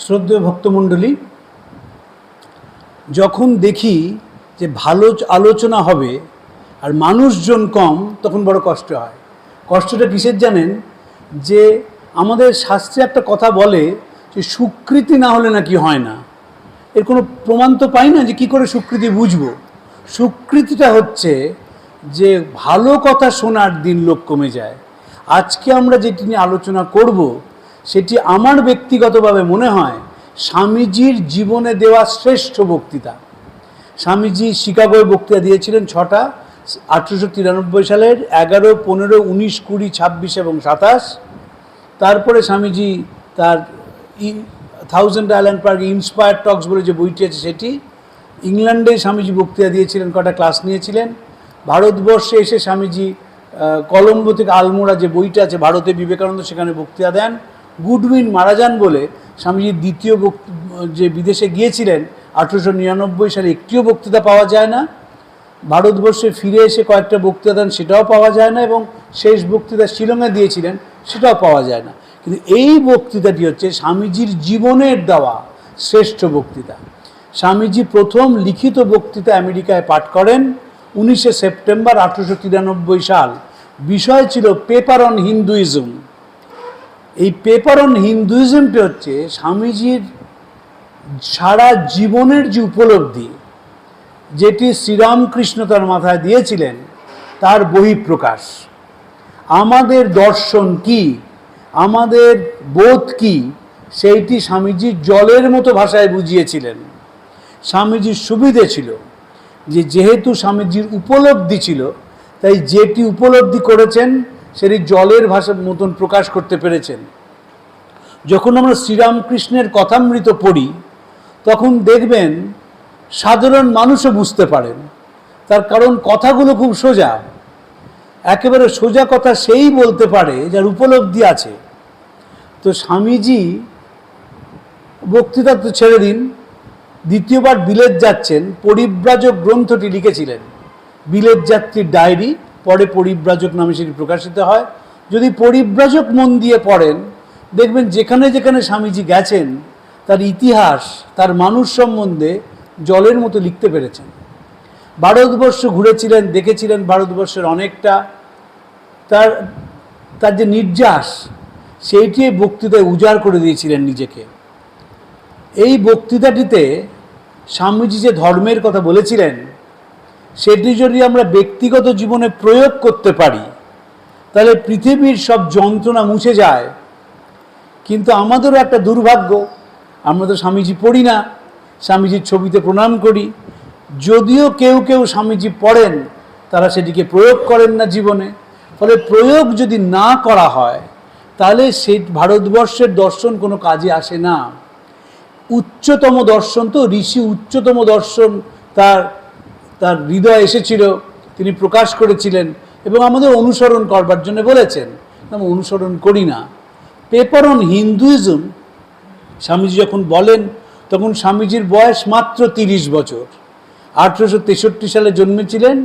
শ্রদ্ধেয় ভক্তমণ্ডলী, যখন দেখি যে ভালো আলোচনা হবে আর মানুষজন কম, তখন বড় কষ্ট হয়। কষ্টটা কিসের জানেন? যে আমাদের শাস্ত্রে একটা কথা বলে যে স্বীকৃতি না হলে নাকি হয় না। এর কোনো প্রমাণ তো পাই না যে কী করে স্বীকৃতি বুঝবো। স্বীকৃতিটা হচ্ছে যে ভালো কথা শোনার দিন লোক কমে যায়। আজকে আমরা যেটি নিয়ে আলোচনা করব সেটি আমার ব্যক্তিগতভাবে মনে হয় স্বামীজির জীবনে দেওয়া শ্রেষ্ঠ বক্তৃতা। স্বামীজি শিকাগোয় বক্তৃতা দিয়েছিলেন 6টা, 1893 সালের 11, 15, 19, 20, 26 এবং 27। তারপরে স্বামীজি তার থাউজেন্ড আইল্যান্ড পার্কে ইন্সপায়ার টক্স বলে যে বইটি আছে সেটি, ইংল্যান্ডে স্বামীজি বক্তৃতা দিয়েছিলেন, কটা ক্লাস নিয়েছিলেন। ভারতবর্ষে এসে স্বামীজি কলম্বো থেকে আলমোড়া যে বইটা আছে ভারতে বিবেকানন্দ, সেখানে বক্তৃতা দেন। গুডউইন মারা যান বলে স্বামীজি দ্বিতীয় যে বিদেশে গিয়েছিলেন 1899 সালে, একটিও বক্তৃতা পাওয়া যায় না। ভারতবর্ষে ফিরে এসে কয়েকটা বক্তৃতা দেন, সেটাও পাওয়া যায় না। এবং শেষ বক্তৃতা শিলংয়ে দিয়েছিলেন, সেটাও পাওয়া যায় না। কিন্তু এই বক্তৃতাটি হচ্ছে স্বামীজির জীবনের দেওয়া শ্রেষ্ঠ বক্তৃতা। স্বামীজি প্রথম লিখিত বক্তৃতা আমেরিকায় পাঠ করেন 19 সেপ্টেম্বর 1893 সাল। বিষয় ছিল পেপার অন হিন্দুইজম। এই পেপার অন হিন্দুইজমটি হচ্ছে স্বামীজির সারা জীবনের যে উপলব্ধি, যেটি শ্রীরামকৃষ্ণ তার মাথায় দিয়েছিলেন, তার বহিঃপ্রকাশ। আমাদের দর্শন কি, আমাদের বোধ কি, সেইটি স্বামীজি জলের মতো ভাষায় বুঝিয়েছিলেন। স্বামীজির সুবিধে ছিল যে যেহেতু স্বামীজির উপলব্ধি ছিল, তাই যেটি উপলব্ধি করেছেন সেটি জলের ভাষার মতন প্রকাশ করতে পেরেছেন। যখন আমরা শ্রীরামকৃষ্ণের কথামৃত পড়ি, তখন দেখবেন সাধারণ মানুষও বুঝতে পারেন। তার কারণ কথাগুলো খুব সোজা, একেবারে সোজা কথা সেই বলতে পারে যার উপলব্ধি আছে। তো স্বামীজি বক্তৃতা তো ছেড়ে দিন, দ্বিতীয়বার বিলেত যাচ্ছেন, পরিব্রাজক গ্রন্থটি লিখেছিলেন। বিলেত যাত্রীর ডায়েরি, পরে পরিব্রাজক নামে সেটি প্রকাশিত হয়। যদি পরিব্রাজক মন দিয়ে পড়েন, দেখবেন যেখানে যেখানে স্বামীজি গেছেন তার ইতিহাস, তার মানুষ সম্বন্ধে জলের মতো লিখতে পেরেছেন। ভারতবর্ষ ঘুরেছিলেন, দেখেছিলেন ভারতবর্ষের অনেকটা। তার যে নির্যাস, সেইটি বক্তৃতায় উজাড় করে দিয়েছিলেন নিজেকে। এই বক্তৃতাটিতে স্বামীজি যে ধর্মের কথা বলেছিলেন, সেটি যদি আমরা ব্যক্তিগত জীবনে প্রয়োগ করতে পারি, তাহলে পৃথিবীর সব যন্ত্রণা মুছে যায়। কিন্তু আমাদেরও একটা দুর্ভাগ্য, আমরা তো স্বামীজি পড়ি না, স্বামীজির ছবিতে প্রণাম করি। যদিও কেউ কেউ স্বামীজি পড়েন, তারা সেটিকে প্রয়োগ করেন না জীবনে। ফলে প্রয়োগ যদি না করা হয়, তাহলে সেই ভারতবর্ষের দর্শন কোনো কাজে আসে না। উচ্চতম দর্শন তো ঋষি, উচ্চতম দর্শন তার হৃদয়ে এসেছিল, তিনি প্রকাশ করেছিলেন এবং আমাদের অনুসরণ করবার জন্য বলেছেন। আমরা অনুসরণ করি না। পেপার অন হিন্দুইজম স্বামীজি যখন বলেন, তখন স্বামীজির বয়স মাত্র 30 বছর। 1863 সালে জন্মেছিলেন,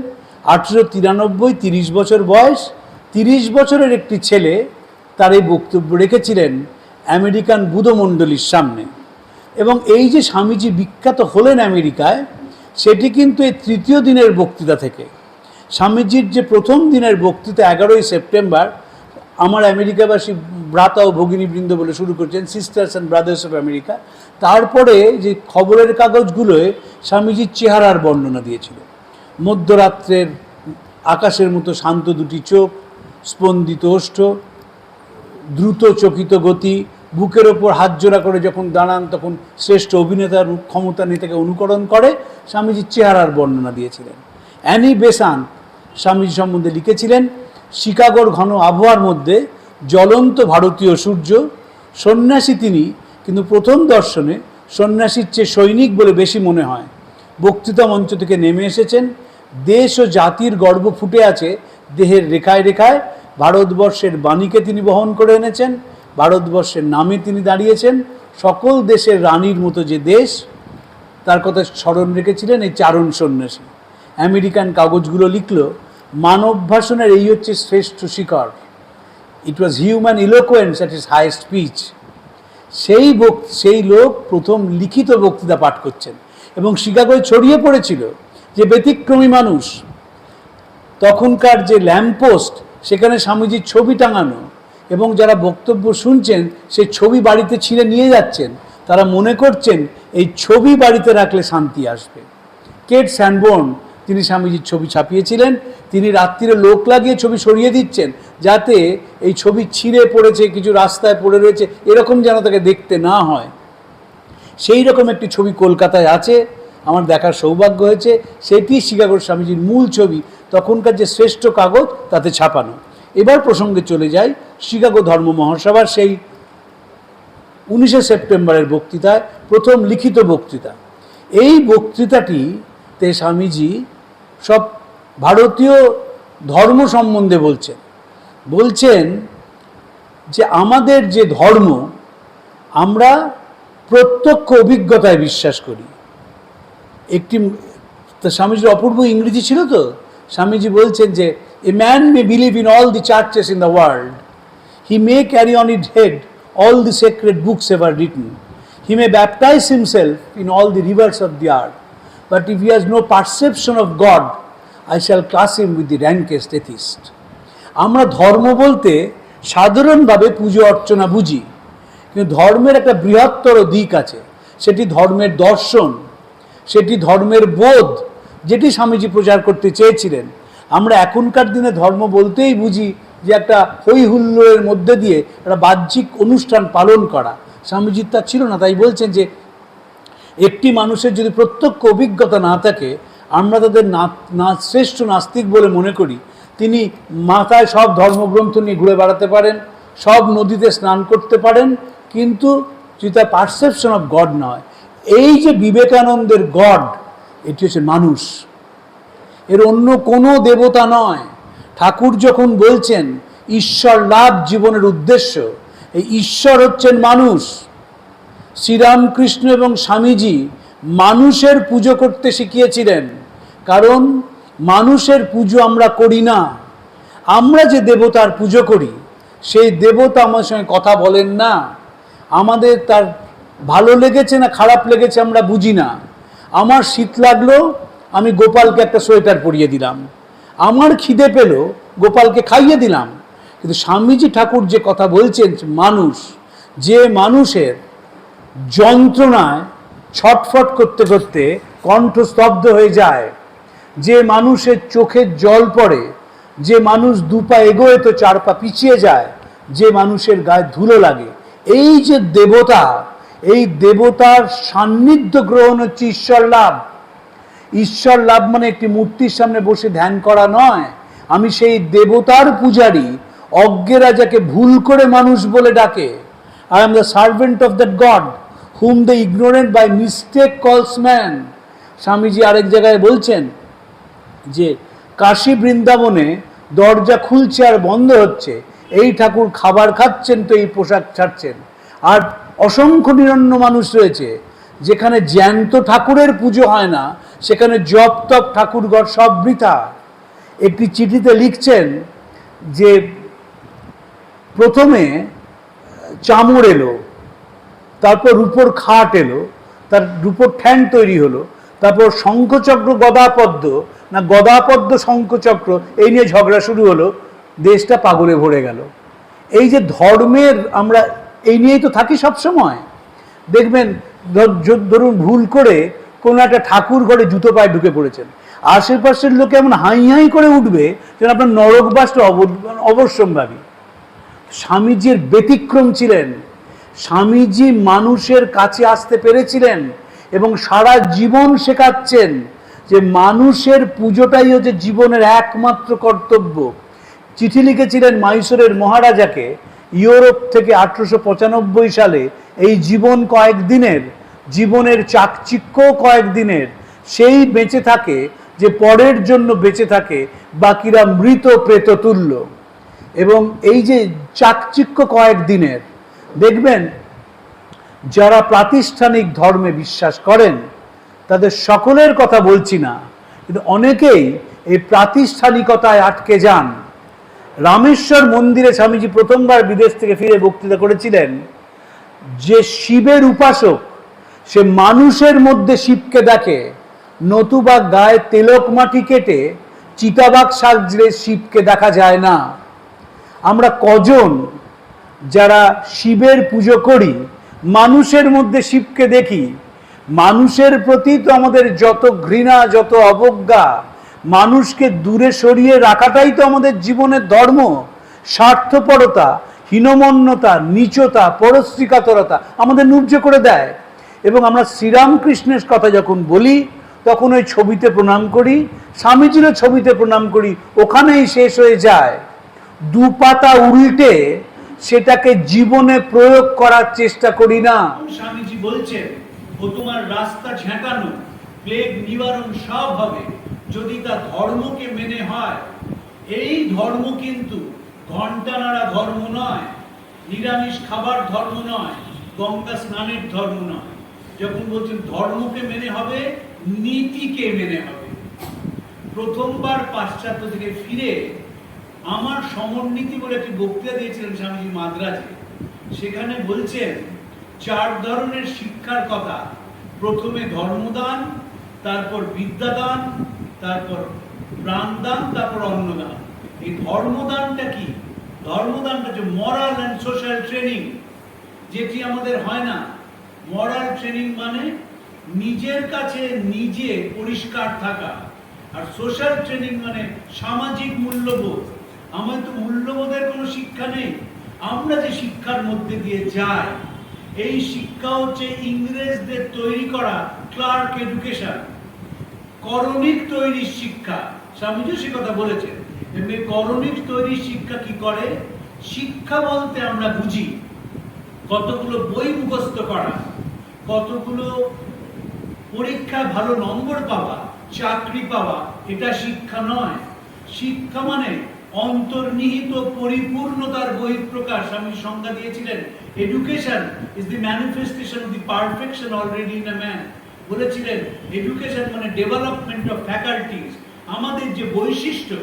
1893, 30 বছর বয়স। 30 বছরের একটি ছেলে তার এই বক্তব্য রেখেছিলেন আমেরিকান বুধমণ্ডলীর সামনে। এবং এই যে স্বামীজি বিখ্যাত হলেন আমেরিকায়, সেটি কিন্তু এই তৃতীয় দিনের বক্তৃতা থেকে। স্বামীজির যে প্রথম দিনের বক্তৃতা 11 সেপ্টেম্বর, আমার আমেরিকাবাসী ভ্রাতা ও ভগিনীবৃন্দ বলে শুরু করছেন, sisters and brothers of America. তারপরে যে খবরের কাগজগুলোয় স্বামীজির চেহারার বর্ণনা দিয়েছিল। মধ্যরাত্রের আকাশের মতো শান্ত দুটি চোখ, স্পন্দিত ওষ্ঠ, দ্রুত চকিত গতি, বুকের ওপর হাত জোড়া করে যখন দাঁড়ান, তখন শ্রেষ্ঠ অভিনেতার ক্ষমতা নেতাকে অনুকরণ করে, স্বামীজির চেহারার বর্ণনা দিয়েছিলেন। অ্যানি বেসান্ত স্বামীজি সম্বন্ধে লিখেছিলেন, শিকাগোর ঘন আবহাওয়ার মধ্যে জ্বলন্ত ভারতীয় সূর্য, সন্ন্যাসী তিনি, কিন্তু প্রথম দর্শনে সন্ন্যাসীর চেয়ে সৈনিক বলে বেশি মনে হয়। বক্তৃতা মঞ্চ থেকে নেমে এসেছেন, দেশ ও জাতির গর্ব ফুটে আছে দেহের রেখায় রেখায়। ভারতবর্ষের বাণীকে তিনি বহন করে এনেছেন, ভারতবর্ষের নামে তিনি দাঁড়িয়েছেন। সকল দেশের রানীর মতো যে দেশ, তার কথা স্মরণ রেখেছিলেন এই চারণ সন্ন্যাসী। আমেরিকান কাগজগুলো লিখল, মানব ভাষণের এই হচ্ছে শ্রেষ্ঠ শিখর। It was human eloquence at its highest pitch. সেই লোক প্রথম লিখিত বক্তৃতা পাঠ করছেন এবং শিকাগোয় ছড়িয়ে পড়েছিল যে ব্যতিক্রমী মানুষ। তখনকার যে ল্যাম্পপোস্ট সেখানে স্বামীজির ছবি টাঙানো, এবং যারা বক্তব্য শুনছেন সেই ছবি বাড়িতে ছিঁড়ে নিয়ে যাচ্ছেন, তারা মনে করছেন এই ছবি বাড়িতে রাখলে শান্তি আসবে। কেট স্যানবোর্ন তিনি স্বামীজির ছবি ছাপিয়েছিলেন, তিনি রাত্রিরে লোক লাগিয়ে ছবি সরিয়ে দিচ্ছেন যাতে এই ছবি ছিঁড়ে পড়েছে, কিছু রাস্তায় পড়ে রয়েছে এরকম যেন তাকে দেখতে না হয়। সেই রকম একটি ছবি কলকাতায় আছে, আমার দেখার সৌভাগ্য হয়েছে। সেটি শিকাগোর স্বামীজির মূল ছবি, তখনকার যে শ্রেষ্ঠ কাগজ তাতে ছাপানো। এবার প্রসঙ্গে চলে যাই শিকাগো ধর্ম মহাসভার সেই 19শে সেপ্টেম্বরের বক্তৃতায়, প্রথম লিখিত বক্তৃতা। এই বক্তৃতাটিতে স্বামীজি সব ভারতীয় ধর্ম সম্বন্ধে বলছেন যে আমাদের যে ধর্ম, আমরা প্রত্যক্ষ অভিজ্ঞতায় বিশ্বাস করি। স্বামীজির অপূর্ব ইংরেজি ছিল তো, স্বামীজি বলছেন যে a man May believe in all the churches in the world, he May carry on it head all the sacred books ever written. He may baptize himself in all the rivers of the earth. But if he has no perception of God, I shall class him with the rankest atheist. আমরা ধর্ম বলতে সাধারণভাবে পুজো অর্চনা বুঝি, কিন্তু ধর্মের একটা বৃহত্তর দিক আছে। সেটি ধর্মের দর্শন, সেটি ধর্মের বোধ, যেটি স্বামীজি প্রচার করতে চেয়েছিলেন। আমরা এখনকার দিনে ধর্ম বলতেই বুঝি যে একটা হই হুল্লোড়ের মধ্যে দিয়ে একটা বাহ্যিক অনুষ্ঠান পালন করা। স্বামীজির তা ছিল না। তাই বলছেন যে একটি মানুষের যদি প্রত্যক্ষ অভিজ্ঞতা না থাকে, আমরা তাদের শ্রেষ্ঠ নাস্তিক বলে মনে করি। তিনি মাথায় সব ধর্মগ্রন্থ নিয়ে ঘুরে বেড়াতে পারেন, সব নদীতে স্নান করতে পারেন, কিন্তু যদি তার পারসেপশন অফ গড নয়। এই যে বিবেকানন্দের গড, এটি হচ্ছে মানুষ, এর অন্য কোনো দেবতা নয়। ঠাকুর যখন বলছেন ঈশ্বর লাভ জীবনের উদ্দেশ্য, এই ঈশ্বর হচ্ছেন মানুষ। শ্রীরামকৃষ্ণ এবং স্বামীজি মানুষের পুজো করতে শিখিয়েছিলেন, কারণ মানুষের পুজো আমরা করি না। আমরা যে দেবতার পুজো করি সেই দেবতা আমার সঙ্গে কথা বলেন না। আমাদের তার ভালো লেগেছে না খারাপ লেগেছে আমরা বুঝি না। আমার শীত লাগলো, আমি গোপালকে একটা সোয়েটার পরিয়ে দিলাম। আমার খিদে পেল, গোপালকে খাইয়ে দিলাম। কিন্তু স্বামীজি ঠাকুর যে কথা বলছেন, মানুষ, যে মানুষের যন্ত্রণায় ছটফট করতে করতে কণ্ঠ স্তব্ধ হয়ে যায়, যে মানুষের চোখের জল পড়ে, যে মানুষ দুপা এগোয় তো চার পা পিছিয়ে যায়, যে মানুষের গায়ে ধুলো লাগে, এই যে দেবতা, এই দেবতার সান্নিধ্য গ্রহণ হচ্ছে ঈশ্বর লাভ। ঈশ্বর লাভ মানে একটি মূর্তির সামনে বসে ধ্যান করা নয়। আমি সেই দেবতার পূজারী। অজ্ঞেরা যাকে ভুল করে মানুষ বলে ডাকে, I am the servant of that God whom the ignorant by mistake calls man. Swamiji আরেক জায়গায় বলছেন যে কাশী বৃন্দাবনে দরজা খুলছে আর বন্ধ হচ্ছে, এই ঠাকুর খাবার খাচ্ছেন তো এই পোশাক ছাড়ছেন। আর অসংখ্য নিরন্ন মানুষ রয়েছে যেখানে জ্যান্ত ঠাকুরের পুজো হয় না, সেখানে জপ তপ ঠাকুরঘর সব বৃথা। একটি চিঠিতে লিখছেন যে প্রথমে চামড় এলো, তারপর রূপোর খাট এলো, তার রূপোর ঠ্যাং তৈরি হলো, তারপর শঙ্খচক্র গদাপদ্ম, না গদাপদ্ম শঙ্খচক্র, এই নিয়ে ঝগড়া শুরু হলো, দেশটা পাগলে ভরে গেল। এই যে ধর্মের, আমরা এই নিয়েই তো থাকি সব সময়। দেখবেন ধরুন ভুল করে কোনো একটা ঠাকুর ঘরে জুতো পায়ে ঢুকে পড়েছেন, আশেপাশের লোক এমন হাই হাই করে উঠবে যেন আপনার নরকবাসটা অবশ্যম্ভাবী। স্বামীজির ব্যতিক্রম ছিলেন। স্বামীজি মানুষের কাছে আসতে পেরেছিলেন এবং সারা জীবন শেখাচ্ছেন যে মানুষের পুজোটাই হচ্ছে জীবনের একমাত্র কর্তব্য। চিঠি লিখেছিলেন মাইসোরের মহারাজাকে, ইউরোপ থেকে 1895 সালে, এই জীবন কয়েকদিনের, জীবনের চাকচিক্য কয়েকদিনের, সেই বেঁচে থাকে যে পরের জন্য বেঁচে থাকে, বাকিরা মৃত প্রেত তুল্য। এবং এই যে চাকচিক্য কয়েকদিনের, দেখবেন যারা প্রাতিষ্ঠানিক ধর্মে বিশ্বাস করেন তাদের সকলের কথা বলছি না, কিন্তু অনেকেই এই প্রাতিষ্ঠানিকতায় আটকে যান। রামেশ্বর মন্দিরে স্বামীজি প্রথমবার বিদেশ থেকে ফিরে বক্তৃতা করেছিলেন। যে শিবের উপাসক সে মানুষের মধ্যে শিবকে দেখে, নতুবা গায়ে তেলক মাটি কেটে চিতাবাঘ সাজলে শিবকে দেখা যায় না। আমরা কজন যারা শিবের পুজো করি মানুষের মধ্যে শিবকে দেখি? মানুষের প্রতি তো আমাদের যত ঘৃণা, যত অবজ্ঞা, মানুষকে দূরে সরিয়ে রাখাটাই তো আমাদের জীবনের ধর্ম। স্বার্থপরতা, হীনমন্যতা, নীচতা, পরশ্রীকাতরতা আমাদের নুর্য করে দেয়। এবং আমরা শ্রীরামকৃষ্ণের কথা যখন বলি তখন ওই ছবিতে প্রণাম করি, স্বামীজিরও ছবিতে প্রণাম করি, ওখানেই শেষ হয়ে যায়। দু পাতা উল্টে সেটাকে জীবনে প্রয়োগ করার চেষ্টা করি না। স্বামীজি বলছেন, ও তোমার রাস্তা ঝেঁটানো, প্লেগ নিবারণ সব হবে যদি তা ধর্মকে মেনে হয়। এই ধর্ম কিন্তু ঘন্টা নাড়া ধর্ম নয়, নিরামিষ খাবার ধর্ম নয়, গঙ্গা স্নানের ধর্ম নয়। যখন বলছেন ধর্মকে মেনে হবে, নীতিকে মেনে হবে। প্রথমবার পাশ্চাত্য থেকে ফিরে আমার সমরনীতি বলে একটি বক্তৃতা দিয়েছিলেন স্বামীজি মাদ্রাজে। সেখানে বলছেন 4 ধরনের শিক্ষার কথা। প্রথমে ধর্মদান, তারপর বিদ্যাদান, তারপর প্রাণদান, তারপর অন্নদান। এই ধর্মদানটা কি? ধর্মদানটা হচ্ছে মরাল অ্যান্ড সোশ্যাল ট্রেনিং, যেটি আমাদের হয় না। মরাল ট্রেনিং মানে নিজের কাছে নিজে পরিষ্কার থাকা, আর সোশ্যাল ট্রেনিং মানে সামাজিক মূল্যবোধ। আমার তো মূল্যবোধের কোনো শিক্ষা নেই। আমরা যে শিক্ষার মধ্যে দিয়ে যাই, এই শিক্ষা হচ্ছে ইংরেজদের তৈরি করা ক্লার্ক এডুকেশন, করণিক তৈরির শিক্ষা। স্বামীজি সে কথা বলেছেন। এমনি করণিক তৈরির শিক্ষা কি করে? শিক্ষা বলতে আমরা বুঝি কতগুলো বই মুখস্থ করা, কতগুলো পরীক্ষায় ভালো নম্বর পাওয়া, চাকরি পাওয়া, এটা শিক্ষা নয়। শিক্ষা মানে অন্তর্নিহিত পরিপূর্ণতার বহিঃপ্রকাশ। আমি সংজ্ঞা দিয়েছিলেন, education is the manifestation of the perfection already in a man. বলেছিলেন এডুকেশন মানে ডেভেলপমেন্ট অফ ফ্যাকাল্টিজ, আমাদের যে বৈশিষ্ট্য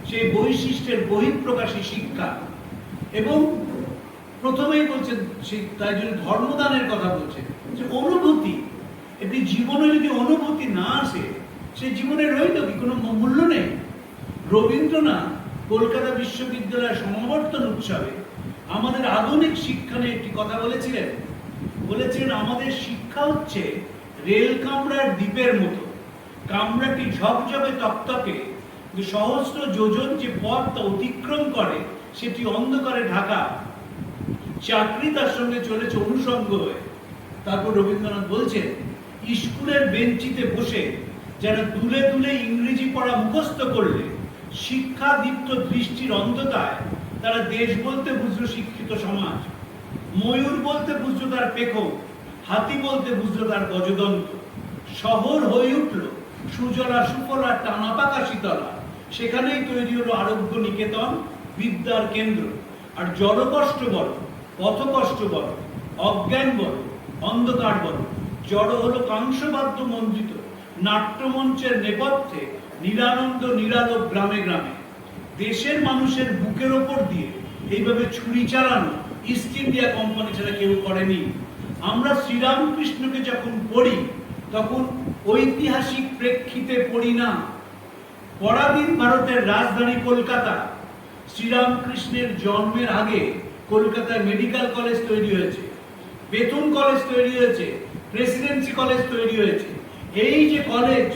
সেই বৈশিষ্ট্যের বহিঃপ্রকাশী শিক্ষা। এবং প্রথমেই বলছেন, তাই জন্য ধর্মদানের কথা বলছেন যে অনুভূতি। এটি জীবনে যদি অনুভূতি না আসে, সে জীবনে রইল কি? কোনো মূল্য নেই। রবীন্দ্রনাথ কলকাতা বিশ্ববিদ্যালয়ের সমাবর্তন উৎসবে আমাদের আধুনিক শিক্ষা নিয়ে একটি কথা বলেছিলেন। আমাদের শিক্ষা হচ্ছে রেল কামরার দ্বীপের মতো। কামরাটি ঝকঝকে তকতকে, সহস্র যোজন যে পথ তা অতিক্রম করে সেটি অন্ধকারে ঢাকা। চাকরি তার সঙ্গে চলেছে অনুষঙ্গ হয়ে। তারপর রবীন্দ্রনাথ বলছেন, স্কুলের বেঞ্চিতে বসে যারা দুলে দুলে ইংরেজি পড়া মুখস্থ করলে শিক্ষা দীপ্ত দৃষ্টির অন্ধতায় তারা দেশ বলতে বুঝলো শিক্ষিত সমাজ, ময়ূর বলতে বুঝলো তার পেখম, হাতি বলতে বুঝলো তার গজদন্ত। শহর হয়ে উঠল সুজলা সুফলা টানা পাকা শীতলা। সেখানেই তৈরি হলো আরোগ্য নিকেতন, বিদ্যার কেন্দ্র। আর জড়কষ্ট বড়, পথকষ্ট বড়, অজ্ঞান বড়, অন্ধকার বড়। জড় হলো কাংসবাদ্য মন্ডিত নাট্যমঞ্চের নেপথ্যে নিরানন্দ নিরালোক গ্রামে গ্রামে। দেশের মানুষের বুকের ওপর দিয়ে এইভাবে ছুরি চালানো ইস্ট ইন্ডিয়া কোম্পানি ছাড়া কেউ করেনি। আমরা শ্রীরামকৃষ্ণকে যখন পড়ি তখন ঐতিহাসিক প্রেক্ষিতে পড়ি না। পরাধীন ভারতের রাজধানী কলকাতা। শ্রীরামকৃষ্ণের জন্মের আগে কলকাতায় মেডিকেল কলেজ তৈরি হয়েছে, বেতন কলেজ তৈরি হয়েছে, প্রেসিডেন্সি কলেজ তৈরি হয়েছে। এই যে কলেজ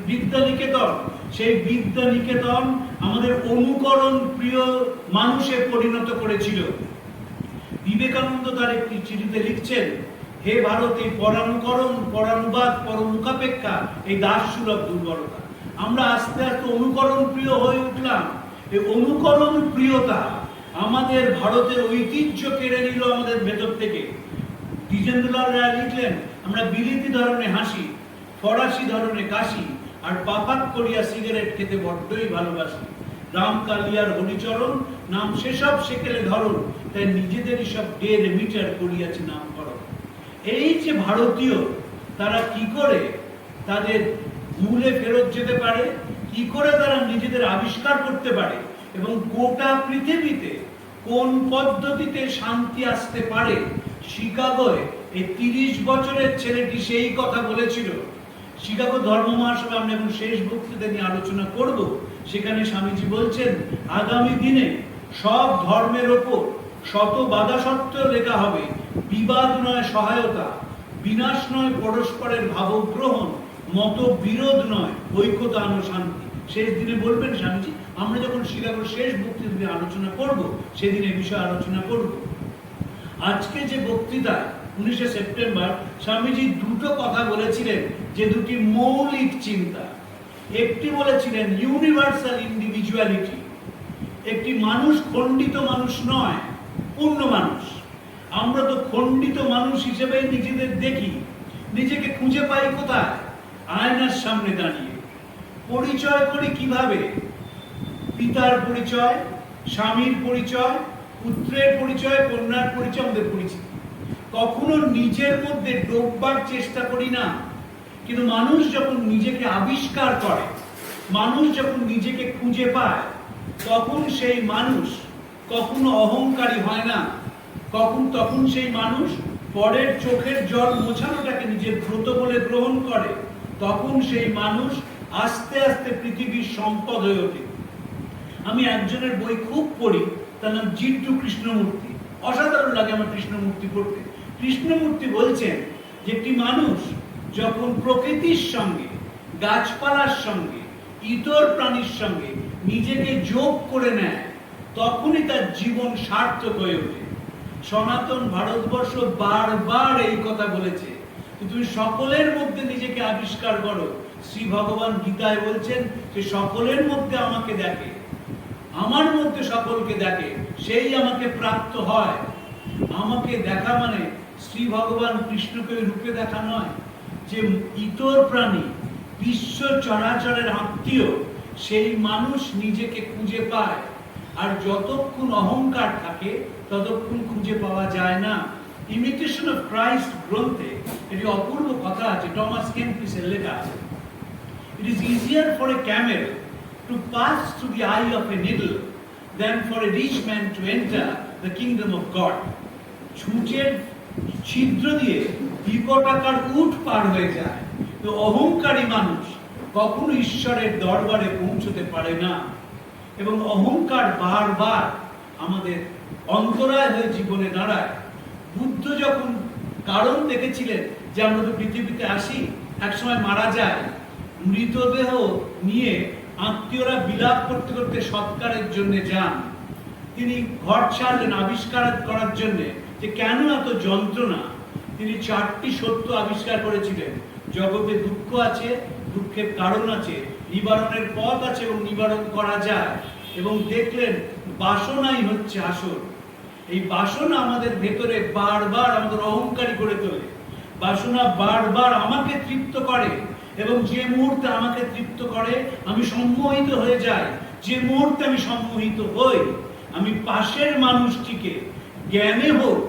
বিদ্যানিকেতন, সেই বিদ্যানিকেতন আমাদের অনুকরণ প্রিয় মানুষে পরিণত করেছিল। বিবেকানন্দ তার একটি চিঠিতে লিখছেন, হে ভারত, এই পরানুকরণ, পরানুবাদ, পরমুখাপেক্ষা এই দাস সুলভ দুর্বলতা। আমরা আস্তে আস্তে অনুকরণ প্রিয় হয়ে উঠলাম। এই অনুকরণ প্রিয়তা আমাদের ভারতের ঐতিহ্য কেড়ে নিল আমাদের ভেতর থেকে। দ্বিজেন্দ্রলাল রায় লিখলেন, আমরা বিলিতি ধরনে হাসি, ফরাসি ধরনে কাশি, আর পাপাত করিয়া সিগারেট খেতে বড্ডই ভালোবাসি। রাম কালিয়ার হরিচরণ নাম সেসব সেকেলে ধরন, তাই নিজেদেরই সব ডের মিটার করিয়াছে নামকরণ। এই যে ভারতীয়, তারা কি করে তাদের মূলে ফেরত যেতে পারে, কি করে তারা নিজেদের আবিষ্কার করতে পারে, এবং গোটা পৃথিবীতে কোন পদ্ধতিতে শান্তি আসতে পারে, শিকাগোয় এই 30 বছরের ছেলেটি সেই কথা বলেছিল। শিকাগো ধর্ম মহাসভা আমরা এখন শেষ বক্তৃতা নিয়ে আলোচনা করব। সেখানে স্বামীজি বলছেন আগামী দিনে সব ধর্মের ওপর শত বাধা সত্ত্বেও লেখা হবে বিবাদ নয় সহায়তা, বিনাশ নয় পরস্পরের ভাবগ্রহণ, মত বিরোধ নয় ঐক্যতা আনো শান্তি। শেষ দিনে বলবেন স্বামীজি, আমরা যখন শিকাগোর শেষ বক্তৃতা নিয়ে আলোচনা করব সেদিন এই বিষয়ে আলোচনা করব। আজকে যে বক্তৃতা 19 সেপ্টেম্বর স্বামীজি দুটো কথা বলেছিলেন, যে দুটি মৌলিক চিন্তা। একটি বলেছিলেন ইউনিভার্সাল ইন্ডিভিজুয়ালিটি, একটি মানুষ খণ্ডিত মানুষ নয়, পূর্ণ মানুষ। আমরা তো খণ্ডিত মানুষ হিসেবে নিজেদের দেখি, নিজেকে খুঁজে পাই কোথায়? আয়নার সামনে দাঁড়িয়ে। পরিচয় করি কিভাবে? পিতার পরিচয়, স্বামীর পরিচয়, পুত্রের পরিচয়, কন্যার পরিচয়, আমাদের পরিচিতি। কখনো নিজের মধ্যে ডোববার চেষ্টা করি না। কিন্তু মানুষ যখন নিজেকে আবিষ্কার করে, মানুষ যখন নিজেকে খুঁজে পায়, তখন সেই মানুষ কখনো অহংকারী হয় না। তখন সেই মানুষ পরের চোখের জল মোছানোটাকে নিজের ব্রত বলে গ্রহণ করে। তখন সেই মানুষ আস্তে আস্তে পৃথিবীর সম্পদ হয়ে ওঠে। আমি একজনের বই খুব পড়ি, তার নাম জিড্ডু কৃষ্ণমূর্তি। অসাধারণ লাগে আমার কৃষ্ণমূর্তি পড়তে। কৃষ্ণমূর্তি বলছেন যে একটি মানুষ যখন প্রকৃতির সঙ্গে, গাছপালার সঙ্গে, ইতর প্রাণীর সঙ্গে নিজেকে যোগ করে নেয়, তখনই তার জীবন সার্থক হয়ে ওঠে। সনাতন ভারতবর্ষ বারবার এই কথা বলেছে, তুমি সকলের মধ্যে নিজেকে আবিষ্কার করো। শ্রী ভগবান গীতায় বলছেন যে সকলের মধ্যে আমাকে দেখে, আমার মধ্যে সকলকে দেখে, সেই আমাকে প্রাপ্ত হয়। আমাকে দেখা মানে শ্রী ভগবান কৃষ্ণকে রূপে দেখা নয়, যে ইতর প্রাণী, বিশ্ব চরাচরের আত্মীয়, সেই মানুষ নিজেকে খুঁজে পায়। আর যতক্ষণ অহংকার থাকে ততক্ষণ খুঁজে পাওয়া যায় না। ইমিটেশন অফ ক্রাইস্ট গ্রন্থে এটি অপূর্ব কথা আছে, টমাস কেম্পিসের লেখা আছে। It is easier for a Camel to pass through the eye of a needle than for a rich man to enter the kingdom of God. ছুঁচের ছিদ্র দিয়ে বিকটাকার উট পার হয়ে যায়। তো অহংকারী মানুষ কখনো ঈশ্বরের দরবারে পৌঁছতে পারে না, এবং অহংকার বারবার আমাদের অন্তরায় হয়ে জীবনে দাঁড়ায়। বুদ্ধ যখন কারণ দেখেছিলেন যে আমরা তো পৃথিবীতে আসি, একসময় মারা যায়, মৃতদেহ নিয়ে আত্মীয়রা বিলাপ করতে করতে সৎকারের জন্য যান। তিনি ঘর ছাড়লেন আবিষ্কার করার জন্য যে কেন এত যন্ত্রণা। তিনি 4টি সত্য আবিষ্কার করেছিলেন। জগতে দুঃখ আছে, দুঃখের কারণ আছে, নিবারণের পথ আছে এবং নিবারণ করা যায়। এবং দেখলেন বাসনাই হচ্ছে আসল। এই বাসনা আমাদের ভেতরে বারবার আমাদের অহংকারী করে তোলে। বাসনা বারবার আমাকে তৃপ্ত করে, এবং যে মুহূর্তে আমাকে তৃপ্ত করে আমি সম্মোহিত হয়ে যাই। যে মুহূর্তে আমি সম্মোহিত হই, আমি পাশের মানুষটিকে জ্ঞানে হোক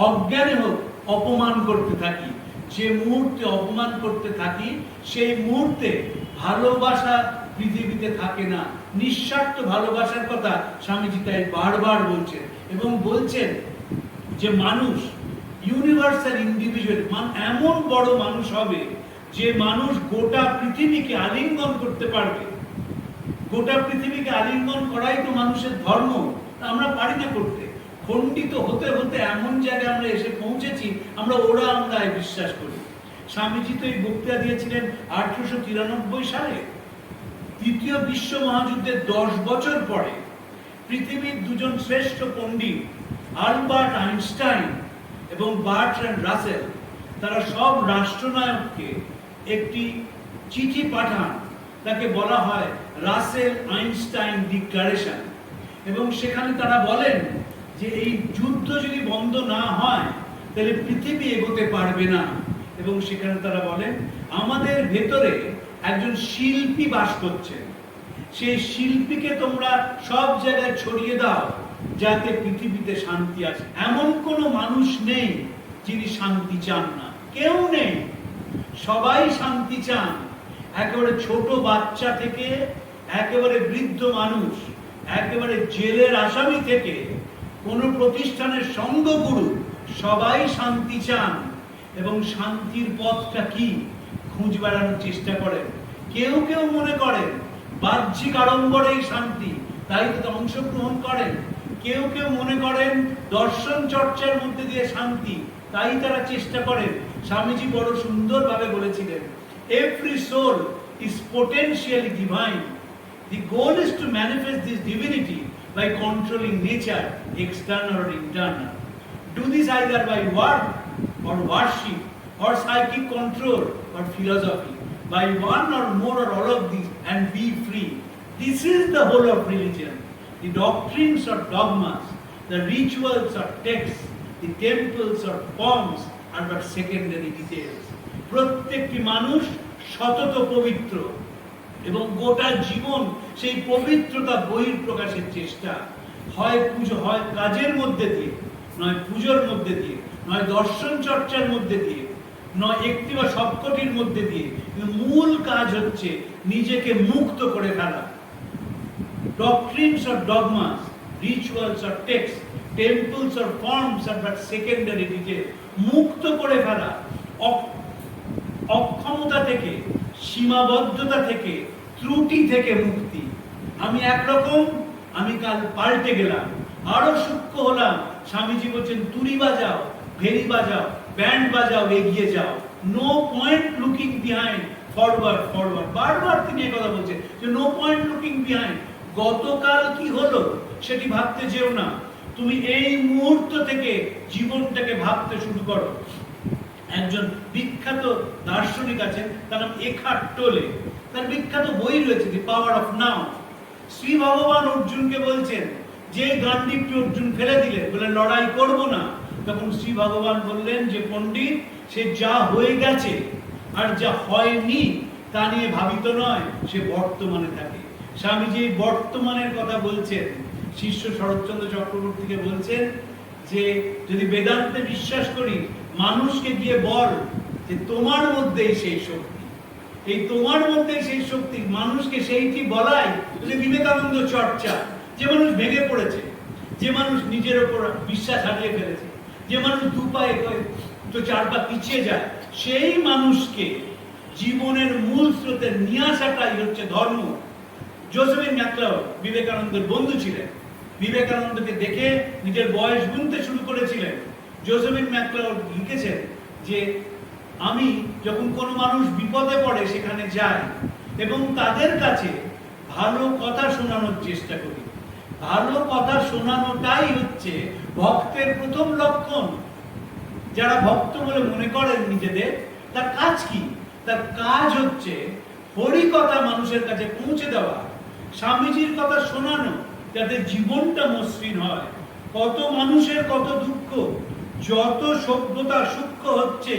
অজ্ঞানে হোক অপমান করতে থাকি। যে মুহূর্তে অপমান করতে থাকি, সেই মুহূর্তে ভালোবাসা পৃথিবীতে থাকে না। নিঃস্বার্থ ভালোবাসার কথা স্বামীজি তাই বারবার বলছেন, এবং বলছেন যে মানুষ ইউনিভার্সাল ইন্ডিভিজুয়াল, এমন বড় মানুষ হবে যে মানুষ গোটা পৃথিবীকে আলিঙ্গন করতে পারবে। গোটা পৃথিবীকে আলিঙ্গন করাই তো মানুষের ধর্ম। আমরা পারি না করতে। খণ্ডিত হতে হতে এমন জায়গায় আমরা এসে পৌঁছেছি, আমরা আমরাই বিশ্বাস করি। স্বামীজি তো এই বক্তৃতা দিয়েছিলেন 1893 সালে। দ্বিতীয় বিশ্ব মহাযুদ্ধের 10 বছর পরে পৃথিবীর দুজন শ্রেষ্ঠ পণ্ডিত আলবার্ট আইনস্টাইন এবং বার্ট্রান্ড রাসেল, তারা সব রাষ্ট্রনায়ককে একটি চিঠি পাঠান। তাকে বলা হয় রাসেল আইনস্টাইন ডিক্লারেশন। এবং সেখানে তারা বলেন যে এই যুদ্ধ যদি বন্ধ না হয় তাহলে পৃথিবী এগোতে পারবে না। এবং সেখানে তারা বলেন আমাদের ভেতরে একজন শিল্পী বাস করছেন, সেই শিল্পীকে তোমরা সব জায়গায় ছড়িয়ে দাও যাতে পৃথিবীতে শান্তি আসে। এমন কোনো মানুষ নেই যিনি শান্তি চান না, কেউ নেই। সবাই শান্তি চান। একেবারে ছোট বাচ্চা থেকে একেবারে বৃদ্ধ মানুষ, একেবারে জেলের আসামি থেকে কোন প্রতিষ্ঠানের সঙ্গগুরু, সবাই শান্তি চান এবং শান্তির পথটা কি খুঁজ বেড়ানোর চেষ্টা করেন। কেউ কেউ মনে করেন বাহ্যিক আড়ম্বরেই শান্তি, তাই তো অংশগ্রহণ করেন। কেউ কেউ মনে করেন দর্শন চর্চার মধ্যে দিয়ে শান্তি, তাই তারা চেষ্টা করেন। স্বামীজি বড় সুন্দরভাবে বলেছিলেন, every soul is potentially divine. The goal is to manifest this divinity by controlling nature, external or internal. Do this either by work or worship or psychic control or philosophy, by one or more or all of these, and be free. This is the whole of religion. The doctrines or dogmas, the rituals or texts, the temples or forms are but secondary details. প্রত্যেকটি মানুষ সতত পবিত্র এবং গোটা জীবন সেই পবিত্রতা বহিঃপ্রকাশের চেষ্টা, হয় পুজো, হয় কাজের মধ্যে দিয়ে, নয় পুজোর মধ্যে দিয়ে, নয় দর্শন চর্চার মধ্যে দিয়ে, নয় একটি বা সবকটির মধ্যে দিয়ে। মূল কাজ হচ্ছে নিজেকে মুক্ত করে ফেলা। Doctrines or dogmas, rituals or texts, temples or forms are but secondary detail. মুক্ত করে ফেলা, অক্ষমতা থেকে, সীমাবদ্ধতা থেকে, ত্রুটি থেকে মুক্তি। আমি একরকম, আমি কাল পাল্টে গেলাম, আরো সূক্ষ্ম হলাম। স্বামীজি বলছেন তুরি বাজাও, ভেরি বাজাও, ব্যান্ড বাজাও, এগিয়ে যাও। No point looking behind, forward forward. বারবার তিনি এই কথা বলছেন যে নো পয়েন্ট লুকিং বিহাইন্ড। গতকাল কি হলো সেটি ভাবতে যেও না, তুমি এই মুহূর্ত থেকে জীবনটাকে ভাবতে শুরু করো। একজন বিখ্যাত দার্শনিক আছেন, তার নাম এখার্ট টোলে। তার বিখ্যাত বই রয়েছে দি পাওয়ার অফ নাও। শ্রী ভগবান অর্জুনকে বলছেন, যে গান্ডীবটি অর্জুন ফেলে দিলেন, বলে লড়াই করব না, তখন শ্রী ভগবান বললেন যে পণ্ডিত, সে যা হয়ে গেছে আর যা হয়নি তা নিয়ে ভাবিত নয়, সে বর্তমানে থাকে। স্বামীজি বর্তমানের কথা বলছেন। শিষ্য শরৎচন্দ্র চক্রবর্তীকে বলছেন যে যদি বেদান্তে বিশ্বাস করি, মানুষকে গিয়ে বল যে তোমার মধ্যেই সেই শক্তি, এই তোমার মধ্যেই সেই শক্তি, মানুষকে সেইটি বলাই যে বিবেকানন্দ চর্চা। যে মানুষ ভেঙে পড়েছে, যে মানুষ নিজের ওপর বিশ্বাস হারিয়ে ফেলেছে, যে মানুষ দু পায়ে তো চার পা পিছিয়ে যায়, সেই মানুষকে জীবনের মূল স্রোতে নিয়ে আসাটাই হচ্ছে ধর্ম। জোসেফিন ম্যাকলাউড বিবেকানন্দের বন্ধু ছিলেন। বিবেকানন্দকে দেখে নিজের বয়স গুনতে শুরু করেছিলেন। জোসেফিন ম্যাকলাউড লিখেছেন যে আমি যখন কোনো মানুষ বিপদে পড়ে সেখানে যাই এবং তাদের কাছে ভালো কথা শোনানোর চেষ্টা করি। ভালো কথা শোনানোটাই হচ্ছে ভক্তের প্রথম লক্ষণ। যারা ভক্ত বলে মনে করেন নিজেদের, তার কাজ কি? তার কাজ হচ্ছে হরি কথা মানুষের কাছে পৌঁছে দেওয়া, স্বামীজির কথা শোনানো, যাতে জীবনটা মসৃণ হয়। কত মানুষের কত দুঃখ, যত সভ্যতা সূক্ষ্ম হচ্ছে,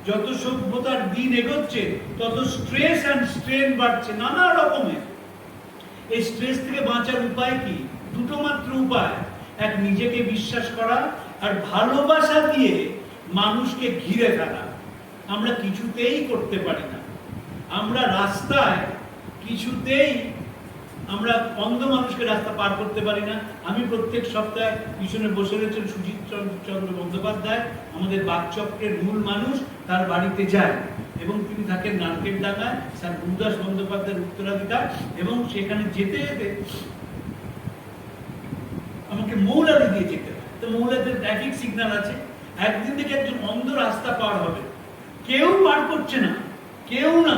যত সভ্যতার দিন এগোচ্ছে, তত স্ট্রেস অ্যান্ড স্ট্রেন বাড়ছে নানা রকমের। এই স্ট্রেস থেকে বাঁচার উপায় কি? দুটো মাত্র উপায়। এক, নিজেকে বিশ্বাস করা, আর ভালোবাসা দিয়ে মানুষকে ঘিরে ফেলা। আমরা কিছুতেই করতে পারি না। আমরা রাস্তায় কিছুতেই আমরা অন্ধ মানুষকে রাস্তা পার করতে পারি না। আমি প্রত্যেক সপ্তাহে পিছনে বসে রয়েছেন সুজিত চন্দ্র বন্দ্যোপাধ্যায়, আমাদের বাকচক্রের মূল মানুষ, তার বাড়িতে যায় এবং তিনি থাকেন নারকেলডাঙ্গায়, স্যার গুরুদাস বন্দ্যোপাধ্যায়ের উত্তরাধিকার। এবং সেখানে যেতে যেতে আমাকে মৌলালি দিয়ে যেতে হয়। তো মৌলাদের ট্রাফিক সিগন্যাল আছে। একদিন থেকে একজন অন্ধ রাস্তা পার হবে, কেউ পার করছে না, কেউ না,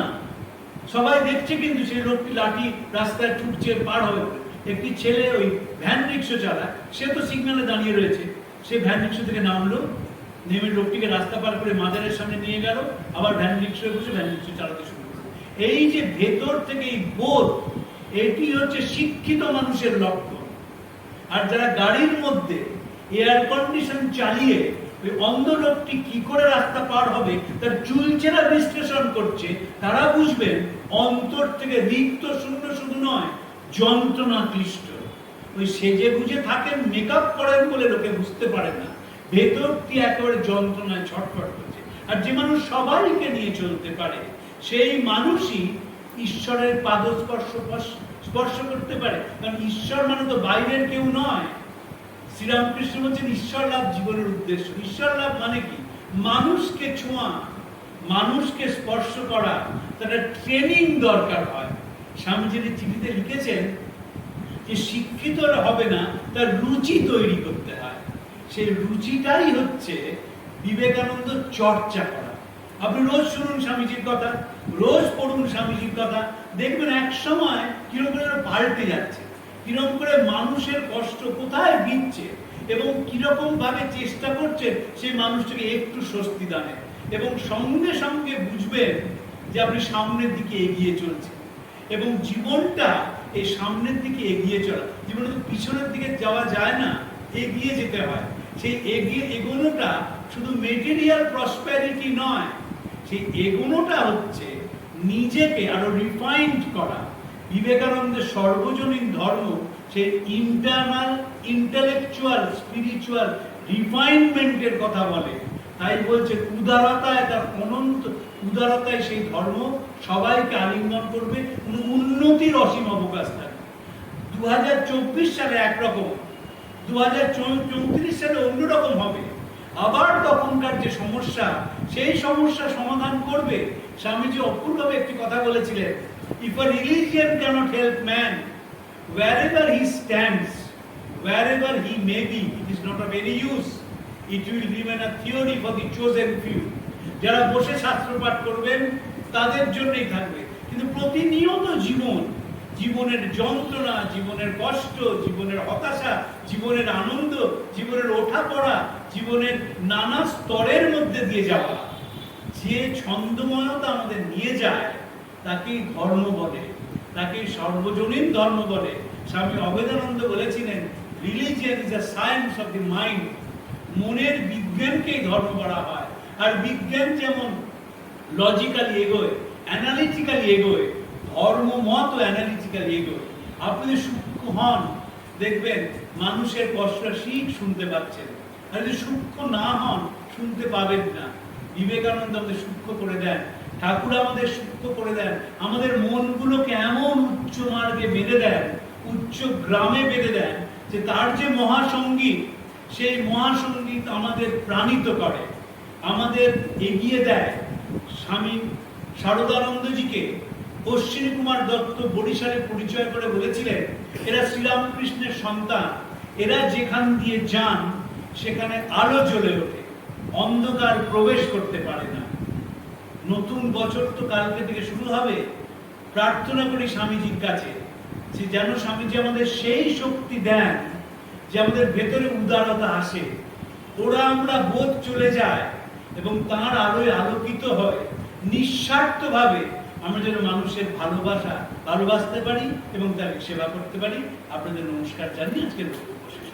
সবাই দেখছে, কিন্তু সেই লোকটি লাঠি রাস্তায় ছুটছে পার হবে। একটি ছেলে ওই ভ্যান রিক্সা চালায়, সে তো সিগন্যালে দাঁড়িয়ে রয়েছে, সে ভ্যান রিক্সা থেকে নামলো, নেমে লোকটিকে রাস্তা পার করে মাজারের সামনে নিয়ে গেল, আবার ভ্যান রিক্সায় বসে ভ্যান রিক্সা চালাতে শুরু করলো। এই যে ভেতর থেকে এই বোধ, এটি হচ্ছে শিক্ষিত মানুষের লক্ষণ। আর যারা গাড়ির মধ্যে এয়ার কন্ডিশন চালিয়ে ওই অন্ধ লোকটি কি করে রাস্তা পার হবে তার চুলচেরা বিশ্লেষণ করছে, তারা বুঝবেন অন্তর থেকে রিক্ত শূন্য শুধু নয়, যন্ত্রণা ক্লিষ্ট। ওই সেজে বুঝে থাকেন, মেকআপ করেন বলে লোকে বুঝতে পারে না, ভেতরটি একেবারে যন্ত্রণায় ছটফট করছে। আর যে মানুষ সবাইকে নিয়ে চলতে পারে, সেই মানুষই ঈশ্বরের পাদস্পর্শ স্পর্শ করতে পারে। কারণ ঈশ্বর মানে তো বাইরের কেউ নয়, শ্রীরামকৃষ্ণ বলছেন ঈশ্বর লাভ জীবনের উদ্দেশ্য। ঈশ্বর লাভ মানে কি? মানুষকে ছোঁয়া, মানুষকে স্পর্শ করা, তার ট্রেনিং দরকার হয়। স্বামীজির চিঠিতে লিখেছেন যে শিক্ষিত হবে না, তার রুচি তৈরি করতে হয়। সেই রুচিটাই হচ্ছে বিবেকানন্দ চর্চা করা। আপনি রোজ শুনুন স্বামীজির কথা, রোজ পড়ুন স্বামীজির কথা, দেখবেন এক সময় কিরকম করে পাল্টে যাচ্ছে, কিরকম করে মানুষের কষ্ট কোথায় বিচ্ছে এবং কিরকম ভাবে চেষ্টা করছে সেই মানুষটাকে একটু স্বস্তি দানে, এবং সঙ্গে সঙ্গে বুঝবেন যে আপনি সামনের দিকে এগিয়ে চলছেন। এবং জীবনটা এই সামনের দিকে এগিয়ে চলা, জীবনে তো পিছনের দিকে যাওয়া যায় না, এগিয়ে যেতে হয়। সেই এগোনোটা শুধু মেটেরিয়াল প্রসপ্যারিটি নয়, সেই এগোনোটা হচ্ছে নিজেকে আরো রিফাইন্ড করা। বিবেকানন্দের সর্বজনীন ধর্ম সেই ইন্টারনাল ইন্টেলেকচুয়াল স্পিরিচুয়াল রিফাইনমেন্টের কথা বলে। তাই বলছে উদারতায় তার অনন্ত, উদারতায় সেই ধর্ম সবাইকে আলিঙ্গন করবে, উন্নতির অসীম অবকাশ থাকবে। 2024 সালে একরকম, 2034 সালে অন্যরকম হবে। আবার তখনকার যে সমস্যা, সেই সমস্যা সমাধান করবে। স্বামীজি অপূর্বভাবে একটি কথা বলেছিলেন, if a religion cannot help man, wherever he stands, wherever he may be, it is not of any use. It will remain a theory for the chosen few. যারা বসে শাস্ত্র পাঠ করবেন তাদের জন্যই থাকবে, কিন্তু প্রতিনিয়ত জীবনের যন্ত্রণা, জীবনের কষ্ট, জীবনের হতাশা, জীবনের আনন্দ, জীবনের ওঠা পড়া, জীবনের নানা স্তরের মধ্যে দিয়ে যাওয়া, যে ছন্দময়তা আমাদের নিয়ে যায় তাকেই ধর্ম বলে, তাকেই সর্বজনীন ধর্ম বলে। স্বামী অভেদানন্দ বলেছিলেন, religion is a science of the mind. মনের বিজ্ঞানকেই ধর্ম করা হয়। আর বিজ্ঞান যেমন লজিক্যালি এগোয়, অ্যানালিটিক্যালি এগোয়, ধর্মমত অ্যানালিটিক্যালি এগোয়। আপনি যদি সূক্ষ্ম হন, দেখবেন মানুষের কষ্ট ঠিক শুনতে পাচ্ছেন, আর যদি সূক্ষ্ম না হন শুনতে পাবেন না। বিবেকানন্দ আমাদের সূক্ষ্ম করে দেন, ঠাকুর আমাদের সূক্ষ্ম করে দেন, আমাদের মনগুলোকে এমন উচ্চ মার্গে বেঁধে দেন, উচ্চ গ্রামে বেঁধে দেন, যে তার যে মহাসঙ্গীত, সেই মহাসঙ্গীত আমাদের প্রাণিত করে, আমাদের এগিয়ে দেয়। স্বামী শারদানন্দজিকে অশ্বিনী কুমার দত্ত বরিশালে পরিচয় করে বলেছিলেন, এরা শ্রীরামকৃষ্ণের সন্তান, এরা যেখান দিয়ে যান সেখানে আলো জ্বলে ওঠে, অন্ধকার প্রবেশ করতে পারে না। নতুন বছর তো কালকে থেকে শুরু হবে। প্রার্থনা করি স্বামীজির কাছে যে যেন স্বামীজি আমাদের সেই শক্তি দেন যে আমাদের ভেতরে উদারতা আসে, ওরা আমরা বোধ চলে যায় এবং তার আলোয় আলোকিত হয়। নিঃস্বার্থভাবে আমরা যেন মানুষের ভালোবাসতে পারি এবং তাকে সেবা করতে পারি। আপনাদের নমস্কার জানিয়ে আজকের বক্তব্য শেষ।